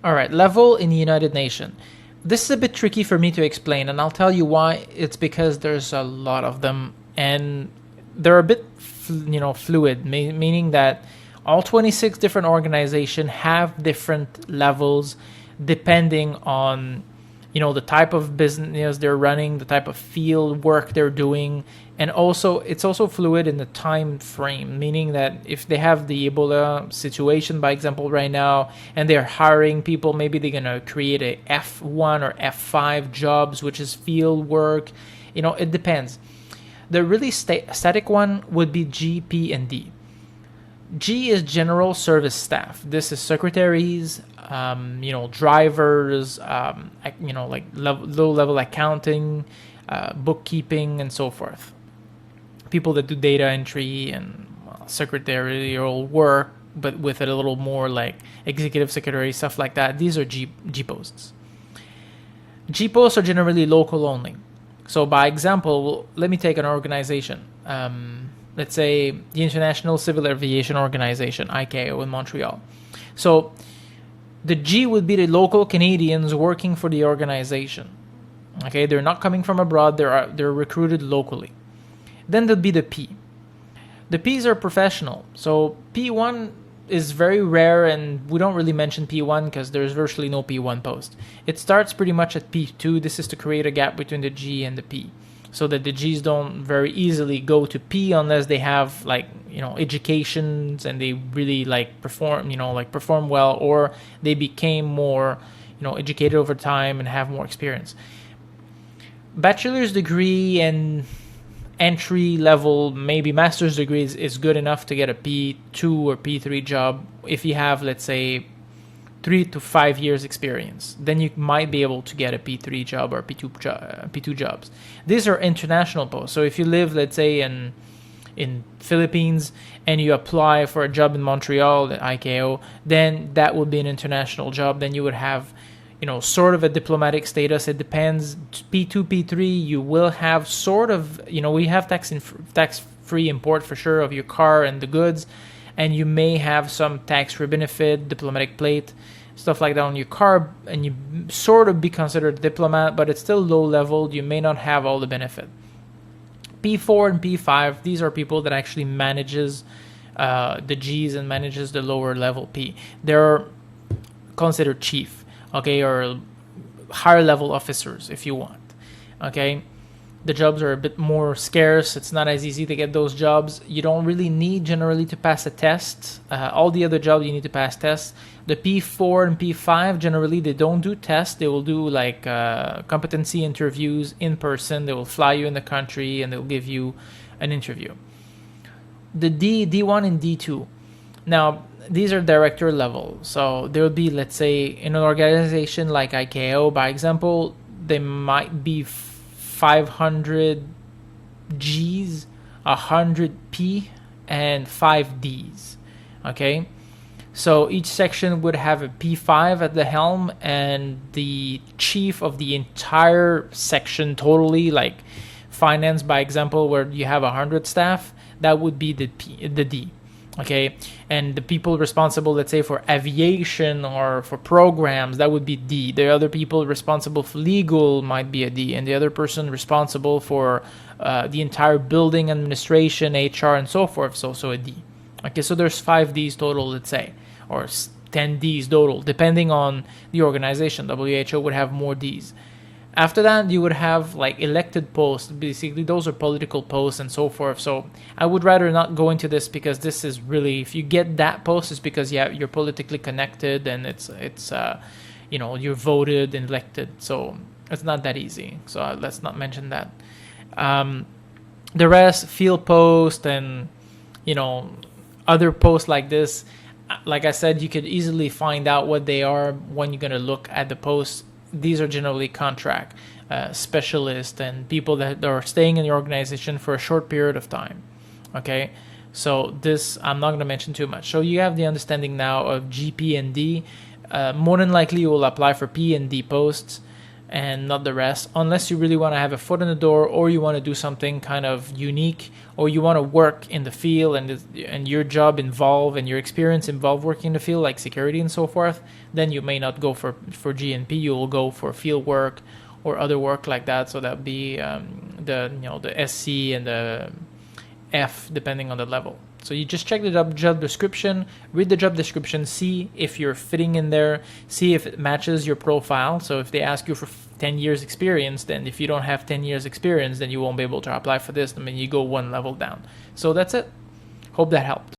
All right, level in the United Nations. This is a bit tricky for me to explain, and I'll tell you why. It's because there's a lot of them, and they're a bit, fluid, meaning that all 26 different organizations have different levels depending on the type of business they're running, the type of field work they're doing, and also it's also fluid in the time frame, meaning that if they have the Ebola situation, by example, right now, and they're hiring people, maybe they're gonna create a F1 or F5 jobs, which is field work. It depends. The really static one would be G, P, and D. G is general service staff. This is secretaries, drivers, like low-level accounting, bookkeeping, and so forth. People that do data entry and secretarial work, but with it a little more like executive secretary, stuff like that. These are G posts. G posts are generally local only. So by example, let me take an organization. Let's say the International Civil Aviation Organization, ICAO, in Montreal. So the G would be the local Canadians working for the organization. Okay, they're not coming from abroad, they're recruited locally. Then there'll be the P. The P's are professional. So P1 is very rare, and we don't really mention P1 because there's virtually no P1 post. It starts pretty much at P2. This is to create a gap between the G and the P, so that the G's don't very easily go to P unless they have educations and they really perform well, or they became more educated over time and have more experience. Bachelor's degree and entry level, maybe master's degrees, is good enough to get a P2 or P3 job if you have, let's say, 3 to 5 years experience. Then you might be able to get a P3 job or P2 jobs. These are international posts. So if you live, let's say, in Philippines and you apply for a job in Montreal at ICAO, then that would be an international job. Then you would have sort of a diplomatic status. It depends. P2, P3, you will have sort of, we have tax-free import for sure of your car and the goods, and you may have some tax-free benefit, diplomatic plate, stuff like that on your car, and you sort of be considered a diplomat, but it's still low level. You may not have all the benefit. P4 and P5, these are people that actually manages the G's and manages the lower level P. They're considered chief, okay, or higher level officers if you want, okay. The jobs are a bit more scarce. It's not as easy to get those jobs. You don't really need generally to pass a test. All the other jobs you need to pass tests. The P4 and P5 generally they don't do tests. They will do competency interviews in person. They will fly you in the country and they'll give you an interview. The D1 and D2. Now these are director level. So there will be, let's say, in an organization like ICAO, by example, they might be 500 G's, 100 P, and 5 D's. Okay, so each section would have a P5 at the helm, and the chief of the entire section, totally, like finance, by example, where you have 100 staff, that would be the D. Okay, and the people responsible, let's say, for aviation or for programs, that would be D. The other people responsible for legal might be a D, and the other person responsible for the entire building administration, HR, and so forth is also a D. Okay, so there's 5 Ds total, let's say, or 10 Ds total, depending on the organization. WHO would have more Ds. After that, you would have elected posts. Basically, those are political posts and so forth. So I would rather not go into this, because this is really, if you get that post, it's because you're politically connected and it's you're voted and elected. So it's not that easy. So let's not mention that. The rest, field post and other posts like this. Like I said, you could easily find out what they are when you're gonna look at the posts. These are generally contract specialists and people that are staying in the organization for a short period of time. Okay, so this I'm not going to mention too much. So you have the understanding now of G, P, and D. More than likely, you will apply for P and D posts. and not the rest, unless you really want to have a foot in the door, or you want to do something kind of unique, or you want to work in the field and your job involve and your experience involve working in the field, like security and so forth. Then you may not go for GNP. You will go for field work or other work like that. So that would be the SC and the F, depending on the level. So you just check the job description, read the job description, see if you're fitting in there, see if it matches your profile. So if they ask you for 10 years experience, then if you don't have 10 years experience, then you won't be able to apply for this. I mean, you go one level down. So that's it. Hope that helped.